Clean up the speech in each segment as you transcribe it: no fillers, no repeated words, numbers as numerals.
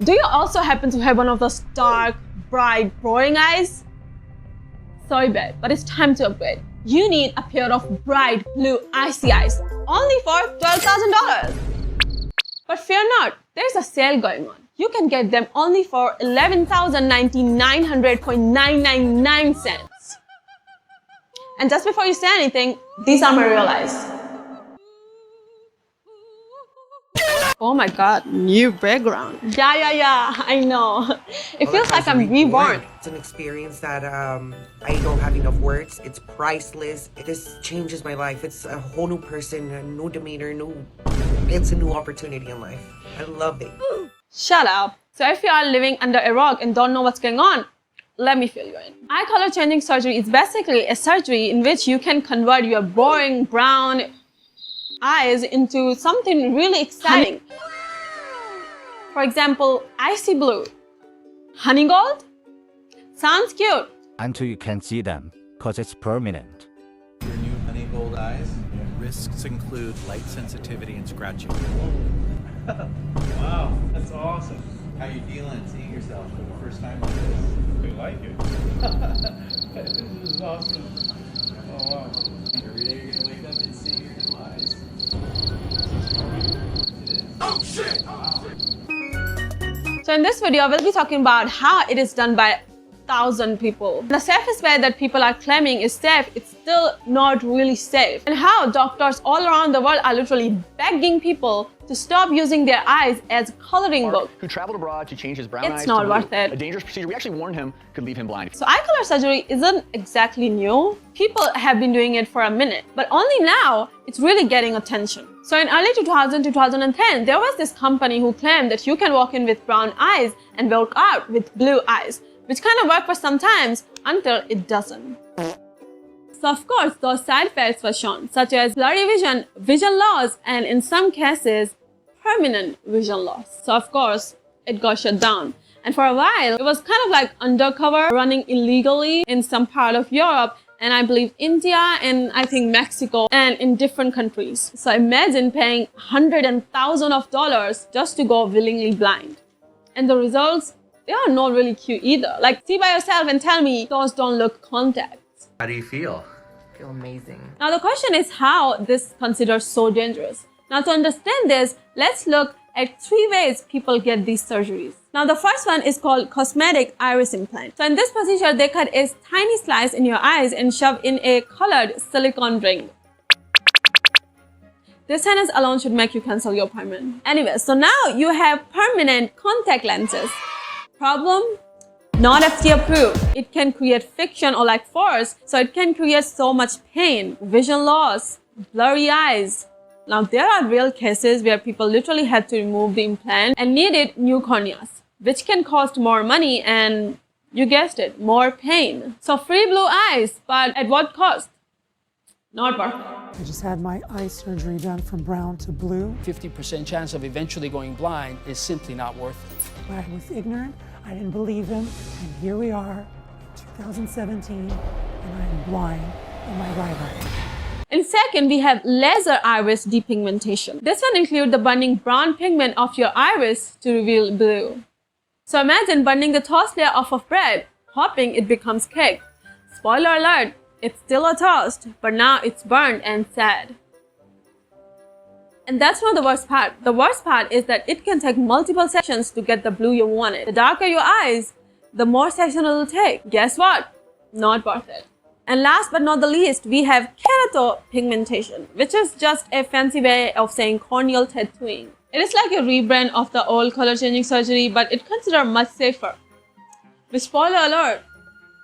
Do you also happen to have one of those dark, bright, boring eyes? Sorry babe, but it's time to upgrade. You need a pair of bright blue icy eyes, only for $12,000. But fear not, there's a sale going on. You can get them only for $11,999.999. And just before you say anything, these are my real eyes. Oh my god, new background. Yeah, I know. It feels like I'm reborn. It's an experience that I don't have enough words. It's priceless. This changes my life. It's a whole new person, a new demeanor, it's a new opportunity in life. I love it. Shut up. So if you are living under a rock and don't know what's going on, let me fill you in. Eye color changing surgery is basically a surgery in which you can convert your boring brown eyes into something really exciting. For example, icy blue. Honey gold? Sounds cute. Until you can see them, cause it's permanent. Your new honey gold eyes. Risks include light sensitivity and scratching. Wow, that's awesome. How you feeling seeing yourself for the first time like this? We like it. This is awesome. Oh wow. Every day you're gonna wake up and see your new eyes. Oh shit! So in this video, I will be talking about how it is done by 1,000 people. The safest way that people are claiming is safe, it's still not really safe. And how doctors all around the world are literally begging people to stop using their eyes as a coloring book. Who traveled abroad to change his brown eyes It's to not blue. worth it. A dangerous procedure. We actually warned him could leave him blind. So eye color surgery isn't exactly new. People have been doing it for a minute, but only now it's really getting attention. So in early 2010, there was this company who claimed that you can walk in with brown eyes and walk out with blue eyes, which kind of worked for some times until it doesn't. So of course, those side effects were shown, such as blurry vision, vision loss, and in some cases, permanent vision loss. So of course, it got shut down. And for a while, it was kind of like undercover, running illegally in some part of Europe, and I believe India, and I think Mexico, and in different countries. So imagine paying hundreds and thousands of dollars just to go willingly blind. And the results, they are not really cute either. Like, see by yourself and tell me those don't look contacts. How do you feel? I feel amazing. Now the question is how this is considered so dangerous. Now to understand this, let's look at 3 ways people get these surgeries. Now the first one is called cosmetic iris implant. So in this procedure, they cut a tiny slice in your eyes and shove in a colored silicone ring. This sentence alone should make you cancel your appointment. Anyway, so now you have permanent contact lenses. Problem? Not FDA approved. It can create friction or like force, so it can create so much pain, vision loss, blurry eyes. Now there are real cases where people literally had to remove the implant and needed new corneas, which can cost more money and, you guessed it, more pain. So free blue eyes, but at what cost? Not worth it. I just had my eye surgery done from brown to blue. 50% chance of eventually going blind is simply not worth it. I was ignorant, I didn't believe him, and here we are in 2017, and I'm blind in my right eye. And second, we have laser iris depigmentation. This one includes the burning brown pigment of your iris to reveal blue. So imagine burning the toast layer off of bread, hoping it becomes cake. Spoiler alert, it's still a toast, but now it's burned and sad. And that's not the worst part. The worst part is that it can take multiple sessions to get the blue you wanted. The darker your eyes, the more sessions it will take. Guess what? Not worth it. And last but not the least, we have keratopigmentation, which is just a fancy way of saying corneal tattooing. It is like a rebrand of the old color changing surgery, but it's considered much safer. With spoiler alert,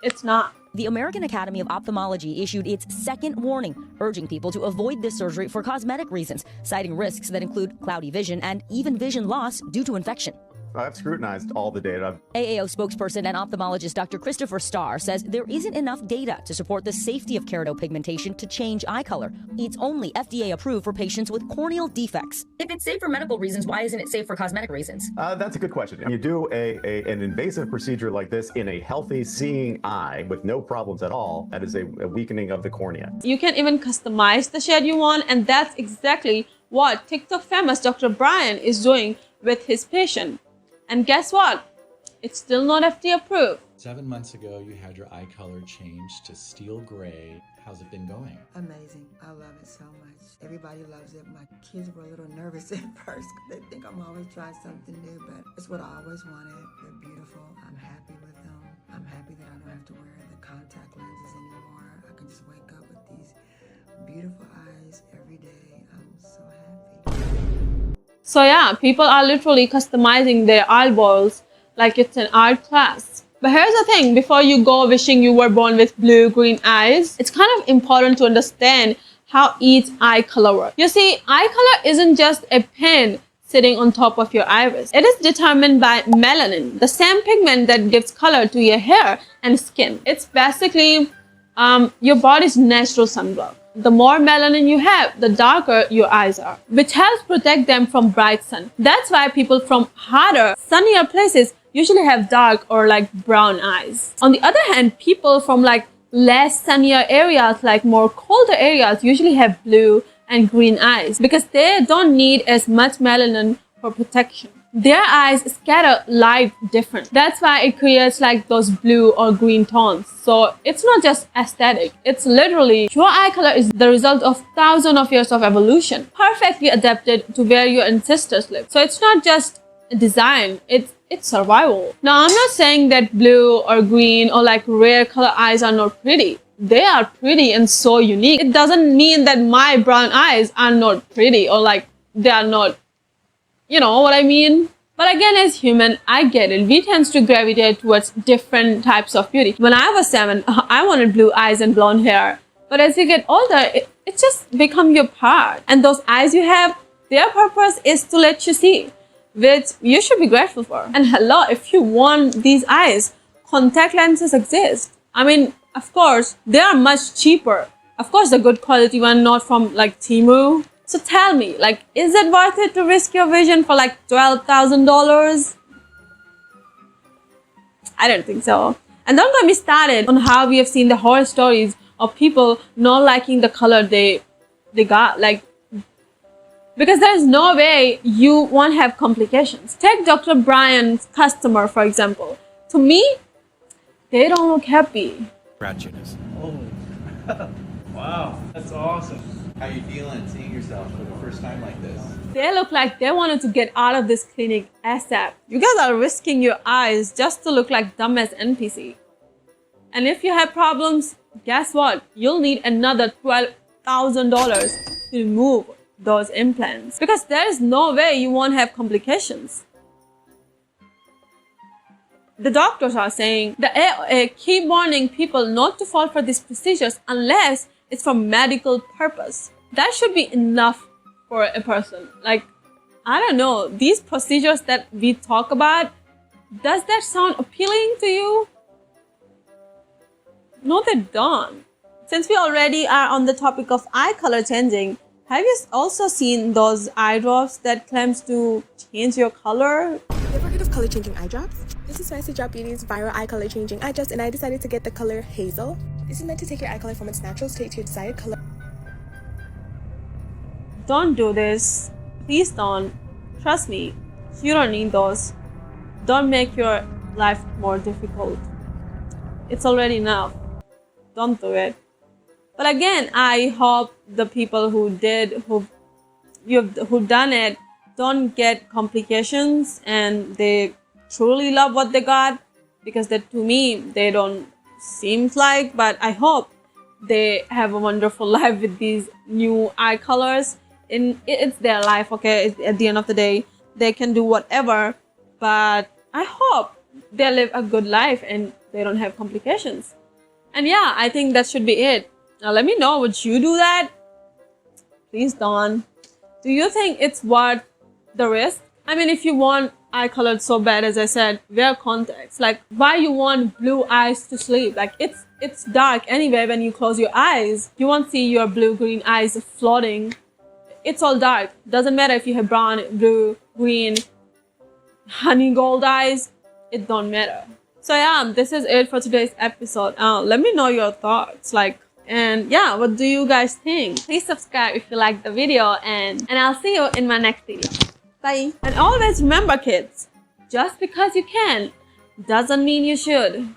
it's not. The American Academy of Ophthalmology issued its second warning, urging people to avoid this surgery for cosmetic reasons, citing risks that include cloudy vision and even vision loss due to infection. I've scrutinized all the data. AAO spokesperson and ophthalmologist Dr. Christopher Starr says there isn't enough data to support the safety of keratopigmentation to change eye color. It's only FDA approved for patients with corneal defects. If it's safe for medical reasons, why isn't it safe for cosmetic reasons? That's a good question. You do an invasive procedure like this in a healthy seeing eye with no problems at all, that is a weakening of the cornea. You can even customize the shade you want, and that's exactly what TikTok famous Dr. Brian is doing with his patient. And guess what? It's still not FDA approved. 7 months ago, you had your eye color changed to steel gray. How's it been going? Amazing. I love it so much. Everybody loves it. My kids were a little nervous at first because they think I'm always trying something new, but it's what I always wanted. They're beautiful. I'm happy with them. I'm happy that I don't have to wear the contact lenses anymore. I can just wake up with these beautiful eyes every day. I'm so happy. So yeah, people are literally customizing their eyeballs like it's an art class. But here's the thing, before you go wishing you were born with blue, green eyes, it's kind of important to understand how each eye color works. You see, eye color isn't just a pin sitting on top of your iris. It is determined by melanin, the same pigment that gives color to your hair and skin. It's basically your body's natural sunblock. The more melanin you have, the darker your eyes are, which helps protect them from bright sun. That's why people from hotter, sunnier places usually have dark or like brown eyes. On the other hand, people from like less sunnier areas, like more colder areas, usually have blue and green eyes because they don't need as much melanin for protection. Their eyes scatter light different. That's why it creates like those blue or green tones. So it's not just aesthetic. It's literally your eye color is the result of thousands of years of evolution, perfectly adapted to where your ancestors lived. So it's not just design. It's survival. Now, I'm not saying that blue or green or like rare color eyes are not pretty. They are pretty and so unique. It doesn't mean that my brown eyes are not pretty or like they are not, you know what I mean? But again, as human, I get it. We tend to gravitate towards different types of beauty. When I was 7, I wanted blue eyes and blonde hair. But as you get older, it just becomes your part. And those eyes you have, their purpose is to let you see, which you should be grateful for. And hello, if you want these eyes, contact lenses exist. I mean, of course, they are much cheaper. Of course, the good quality one, not from like Temu. So tell me, like, is it worth it to risk your vision for like $12,000? I don't think so. And don't get me started on how we have seen the horror stories of people not liking the color they got. Like, because there's no way you won't have complications. Take Dr. Brian's customer, for example. To me, they don't look happy. Gratitude. Oh, wow, that's awesome. How you feeling seeing yourself for the first time like this? They look like they wanted to get out of this clinic ASAP. You guys are risking your eyes just to look like dumbass NPC. And if you have problems, guess what? You'll need another $12,000 to remove those implants. Because there is no way you won't have complications. The doctors are saying that keep warning people not to fall for these procedures unless it's for medical purpose. That should be enough for a person. Like, I don't know, these procedures that we talk about, does that sound appealing to you? No, they don't. Since we already are on the topic of eye color changing, have you also seen those eye drops that claims to change your color? You ever heard of color changing eye drops? This is Fancy Drop Beauty's viral eye color changing eye drops, and I decided to get the color Hazel. This is meant to take your eye color from its natural state to your desired color. Don't do this. Please don't. Trust me, you don't need those. Don't make your life more difficult. It's already enough. Don't do it. But again, I hope the people who done it don't get complications and they truly love what they got, because that to me they don't seem like, but I hope they have a wonderful life with these new eye colors. It's their life, okay? At the end of the day, they can do whatever, but I hope they live a good life and they don't have complications. And yeah, I think that should be it. Now let me know, would you do that? Please don't. Do you think it's worth the risk? I mean, if you want eye color so bad, as I said, wear contacts. Like, why you want blue eyes to sleep? Like, it's dark anyway when you close your eyes. You won't see your blue-green eyes floating. It's all dark. Doesn't matter if you have brown, blue, green, honey gold eyes. It don't matter. So yeah, this is it for today's episode. Let me know your thoughts. And yeah, what do you guys think? Please subscribe if you like the video, and I'll see you in my next video. Bye. And always remember, kids, Just because you can doesn't mean you should.